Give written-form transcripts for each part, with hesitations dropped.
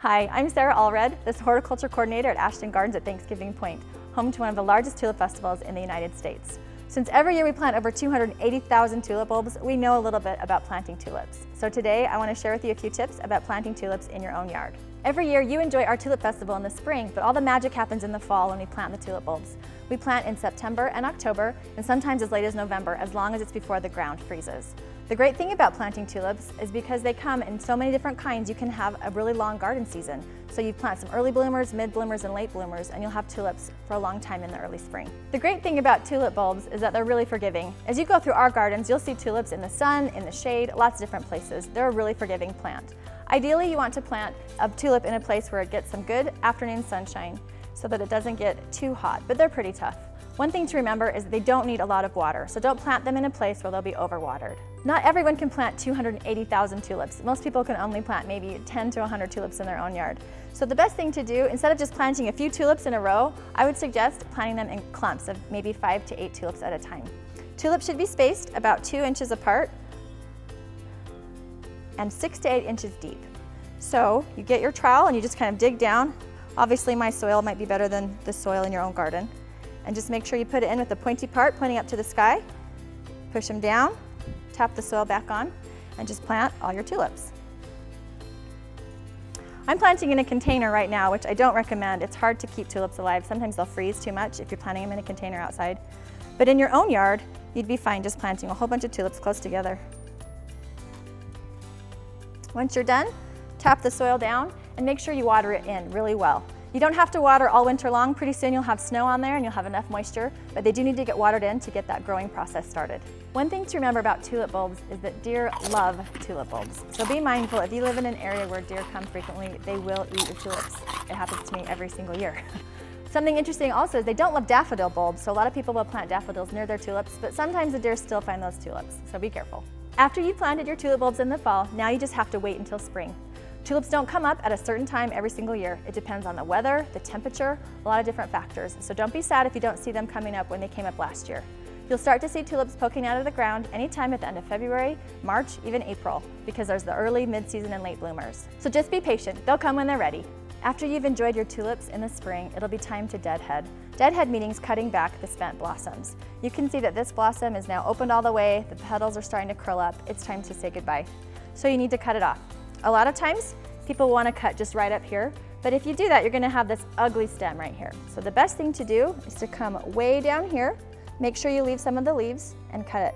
Hi, I'm Sarah Allred, this Horticulture Coordinator at Ashton Gardens at Thanksgiving Point, home to one of the largest tulip festivals in the United States. Since every year we plant over 280,000 tulip bulbs, we know a little bit about planting tulips. So today I want to share with you a few tips about planting tulips in your own yard. Every year you enjoy our tulip festival in the spring, but all the magic happens in the fall when we plant the tulip bulbs. We plant in September and October, and sometimes as late as November, as long as it's before the ground freezes. The great thing about planting tulips is because they come in so many different kinds, you can have a really long garden season. So you plant some early bloomers, mid bloomers, and late bloomers, and you'll have tulips for a long time in the early spring. The great thing about tulip bulbs is that they're really forgiving. As you go through our gardens, you'll see tulips in the sun, in the shade, lots of different places. They're a really forgiving plant. Ideally, you want to plant a tulip in a place where it gets some good afternoon sunshine so that it doesn't get too hot, but they're pretty tough. One thing to remember is they don't need a lot of water, so don't plant them in a place where they'll be overwatered. Not everyone can plant 280,000 tulips. Most people can only plant maybe 10 to 100 tulips in their own yard. So the best thing to do, instead of just planting a few tulips in a row, I would suggest planting them in clumps of maybe 5 to 8 tulips at a time. Tulips should be spaced about 2 inches apart and 6 to 8 inches deep. So you get your trowel and you just kind of dig down. Obviously my soil might be better than the soil in your own garden. And just make sure you put it in with the pointy part pointing up to the sky. Push them down, tap the soil back on, and just plant all your tulips. I'm planting in a container right now, which I don't recommend. It's hard to keep tulips alive. Sometimes they'll freeze too much if you're planting them in a container outside. But in your own yard, you'd be fine just planting a whole bunch of tulips close together. Once you're done, tap the soil down and make sure you water it in really well. You don't have to water all winter long. Pretty soon you'll have snow on there and you'll have enough moisture, but they do need to get watered in to get that growing process started. One thing to remember about tulip bulbs is that deer love tulip bulbs. So be mindful, if you live in an area where deer come frequently, they will eat your tulips. It happens to me every single year. Something interesting also is they don't love daffodil bulbs, so a lot of people will plant daffodils near their tulips, but sometimes the deer still find those tulips, so be careful. After you've planted your tulip bulbs in the fall, now you just have to wait until spring. Tulips don't come up at a certain time every single year. It depends on the weather, the temperature, a lot of different factors. So don't be sad if you don't see them coming up when they came up last year. You'll start to see tulips poking out of the ground anytime at the end of February, March, even April, because there's the early, mid-season, and late bloomers. So just be patient. They'll come when they're ready. After you've enjoyed your tulips in the spring, it'll be time to deadhead. Deadhead means cutting back the spent blossoms. You can see that this blossom is now opened all the way, the petals are starting to curl up. It's time to say goodbye. So you need to cut it off. A lot of times, people want to cut just right up here, but if you do that, you're going to have this ugly stem right here. So the best thing to do is to come way down here, make sure you leave some of the leaves, and cut it.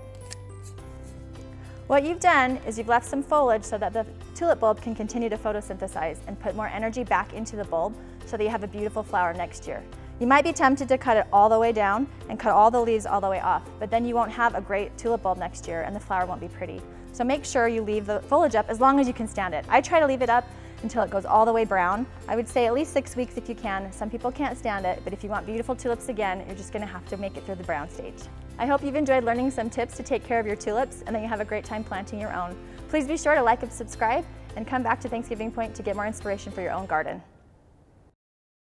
What you've done is you've left some foliage so that the tulip bulb can continue to photosynthesize and put more energy back into the bulb so that you have a beautiful flower next year. You might be tempted to cut it all the way down and cut all the leaves all the way off, but then you won't have a great tulip bulb next year and the flower won't be pretty. So make sure you leave the foliage up as long as you can stand it. I try to leave it up until it goes all the way brown. I would say at least 6 weeks if you can. Some people can't stand it, but if you want beautiful tulips again, you're just gonna have to make it through the brown stage. I hope you've enjoyed learning some tips to take care of your tulips and that you have a great time planting your own. Please be sure to like and subscribe and come back to Thanksgiving Point to get more inspiration for your own garden.